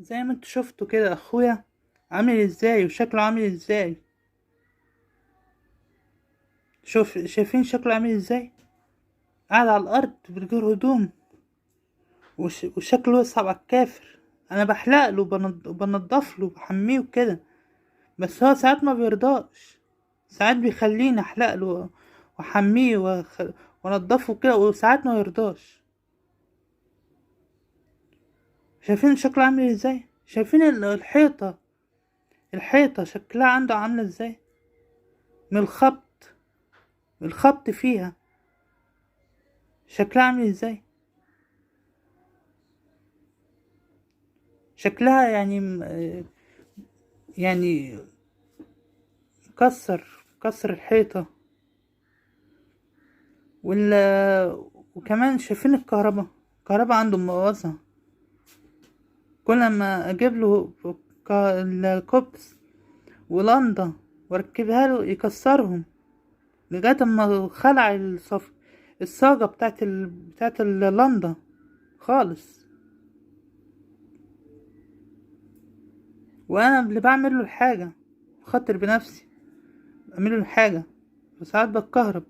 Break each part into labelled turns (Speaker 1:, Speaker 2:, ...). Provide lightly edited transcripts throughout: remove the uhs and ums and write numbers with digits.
Speaker 1: زي ما انتوا شفتوا كده اخويا عامل ازاي وشكله عامل ازاي. شايفين شكله عامل ازاي؟ قاعد على الارض بغير هدوم وشكله يصعب على الكافر. انا بحلق له وبنضف له وبحميه وكده، بس هو ساعات ما بيرضاش. ساعات بيخليني احلق له واحميه وانضفه كده، وساعات ما يرضاش. شايفين شكله عامل ازاي؟ شايفين الحيطة شكلها عنده عاملة ازاي؟ من الخبط فيها شكلها عامل ازاي؟ شكلها يعني كسر الحيطة وال وكمان شايفين الكهرباء عنده مبوظة. كل ما اجيب له الكوبس ولندا واركبها له يكسرهم، لغاية اما خلع الصاجة بتاعت اللندا خالص. وانا اللي بعمل له الحاجة بخاطر بنفسي، بعمل له الحاجة، وساعات بتكهرب.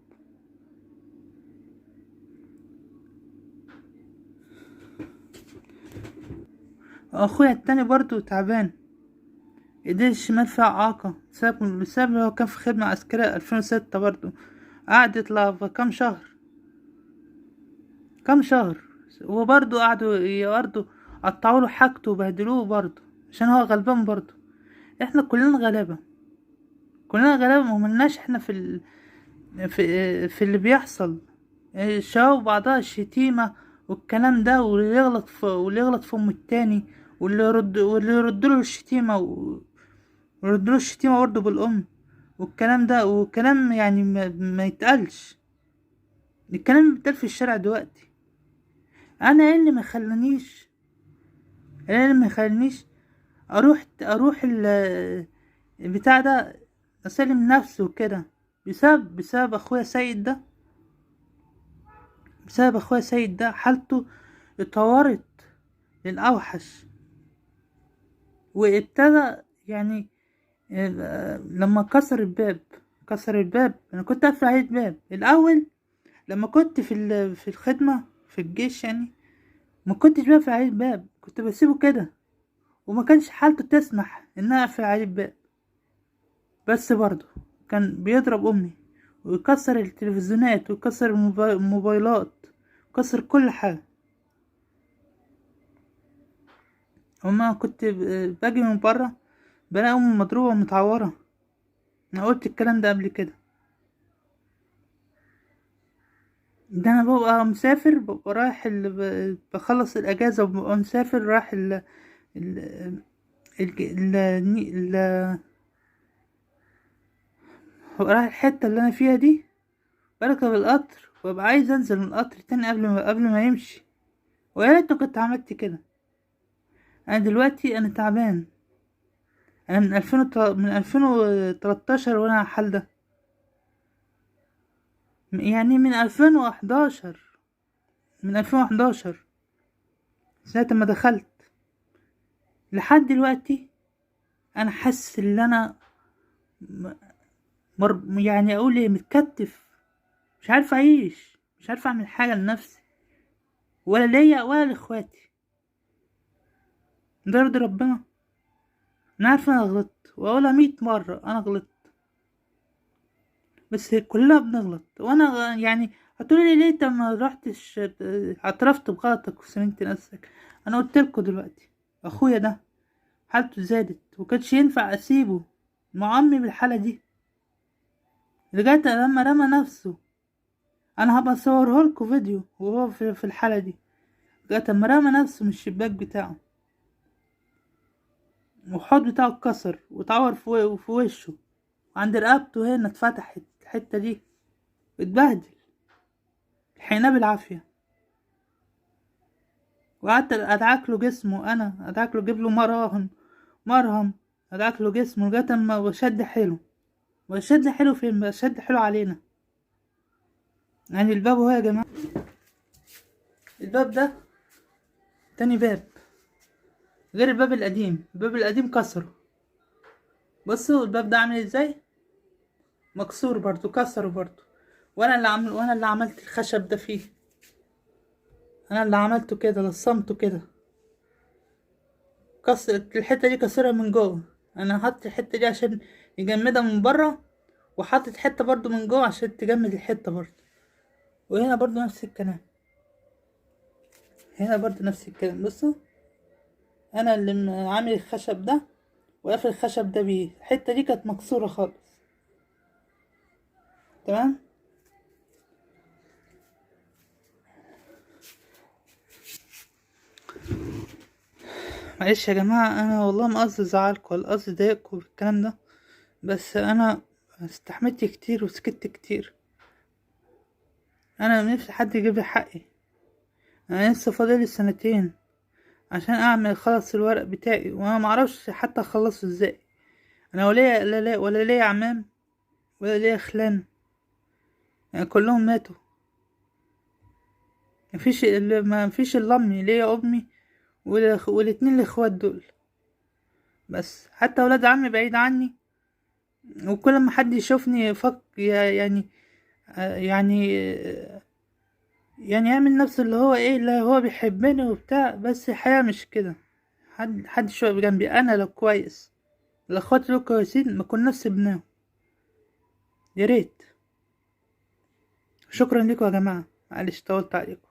Speaker 1: اخويا التاني برضو تعبان، ايديه الشمال فيها اعاقة بسبب هو كان في خدمة عسكرية 2006 برضو. قعد يطلع في كام شهر وبرضو قعدوا قطعوله حاجته وبهدلوه برضو عشان هو غلبان برضو. احنا كلنا غلابة مهملناش احنا في اللي بيحصل. الشباب بعضها الشتيمة والكلام ده، واللي يغلط في ام التاني، واللي يرد له الشتيمة ويرد له الشتيمة برضه بالأم. والكلام ده وكلام يعني ما يتقالش. الكلام اللي بيتقال في الشارع دلوقتي. انا ايه اللي ما يخلينيش اروح البتاع ده، اسلم نفسي وكده، بسبب اخويا سيد ده حالته اتطورت للأوحش. وابتدى يعني لما كسر الباب. انا كنت قافل عليه الباب الاول لما كنت في الخدمة في الجيش يعني. ما كنتش بقفل عليه الباب، كنت بسيبه كده، وما كانش حالته تسمح ان انا اقفل عليه الباب. بس برضه كان بيضرب امي ويكسر التلفزيونات ويكسر الموبايلات ويكسر كل حاجة. وما كنت باجي من بره بلاقي امي مضروبة ومتعورة. انا قلت الكلام ده قبل كده. ده انا ببقى مسافر، ببقى رايح بخلص الاجازة وببقى مسافر رايح ال... ال... ال... ال... رايح الحتة اللي انا فيها دي، بركب القطر وابقى عايز انزل من القطر تاني قبل ما يمشي. ويا ريت كنت عملت كده. انا دلوقتي انا تعبان. انا من 2013 وانا على الحال ده. يعني من 2011 ساعة ما دخلت لحد دلوقتي. انا حاسس ان انا يعني اقول ايه، متكتف. مش عارف اعيش، مش عارف اعمل حاجة لنفسي ولا ليا ولا لاخواتي. ده يرضي ربنا؟ انا عارف انا غلطت واقولها 100 مرة انا غلطت، بس كلنا بنغلط. وانا يعني هتقولي لي ليه انت ما رحتش اعترفت بغلطك وسلمت نفسك؟ انا قلت لكم دلوقتي اخويا ده حالته زادت وكانش ينفع اسيبه مع امي بالحالة دي لغاية لما رمى نفسه. انا هبقى اصورهولكوا فيديو وهو في الحالة دي، لغاية لما رمى نفسه من الشباك بتاعه، والحوض بتاعه اتكسر واتعور في وشه، وعند رقبته هنا اتفتحت الحتة دي، اتبهدل، لحقناه بالعافية. وقعدت ادعك له جسمه، انا ادعك له، اجيب له مرهم، ادعك له جسمه لغايه اما بشد حيله. بشد حيله فين؟ بشد حيله علينا. يعني الباب اهو يا جماعه، الباب ده تاني باب غير الباب القديم. الباب القديم كسره. بصوا الباب ده عامل ازاي، مكسور برضو، كسره برضو. وانا اللي عملت الخشب ده فيه. انا اللي عملته كده، لصمته كده. كسر الحته دي، كسرها من جوه. انا حاطط الحته دي عشان يجمدها من بره، وحاطط حته برضو من جوه عشان تجمد الحته برضو. وهنا برضو نفس الكلام. هنا برضو نفس الكلام. بصوا انا اللي عامل الخشب ده وقافل الخشب ده بيه. الحته دي كانت مكسوره خالص. تمام. معلش يا جماعه، انا والله ما قصدي ازعلكم ولا قصدي اضايقكم بالكلام ده، بس انا استحملت كتير وسكت كتير. انا نفسي حد يجيب لي حقي. انا لسه فاضلي سنتين عشان اعمل خلص الورق بتاعي، وانا معرفش حتى اخلصه ازاي. انا ولا ليا عمام ولا ليا خلان، يعني كلهم ماتوا. ما فيش الا امي، ليا امي والاتنين الاخوات دول بس. حتى ولاد عمي بعيد عني، وكل ما حد يشوفني يعني يعني يعني يعمل نفسه اللي هو ايه، اللي هو بيحبني وبتاع، بس الحقيقة مش كده. حد شوية جنبي. انا لو كويس، الاخوات لو كويسين ما كنا سيبناهم. يا ريت. شكرا لكم يا جماعة، معلش طولت عليكم.